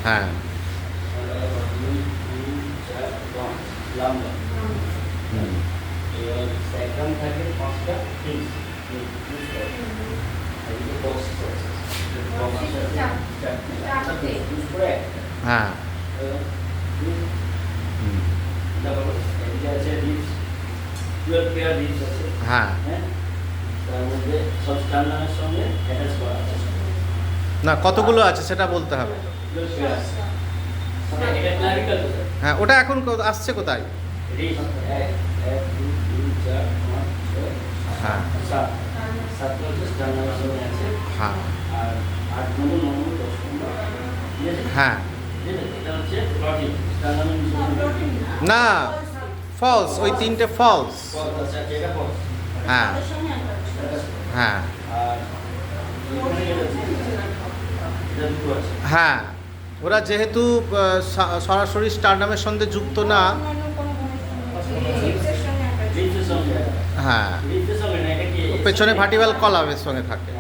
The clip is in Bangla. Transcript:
হ্যাঁ হুম হ্যাঁ হুম হ্যাঁ না কতগুলো আছে সেটা বলতে হবে। হ্যাঁ ওটা এখন আসছে কোথায়? হ্যাঁ হ্যাঁ হ্যাঁ না ফলস, ওই তিনটে ফলস। হ্যাঁ হ্যাঁ হ্যাঁ ওরা যেহেতু সরাসরি স্টারডামের সঙ্গে যুক্ত না। হ্যাঁ পেছনে ভার্টিক্যাল কলামের সঙ্গে থাকে।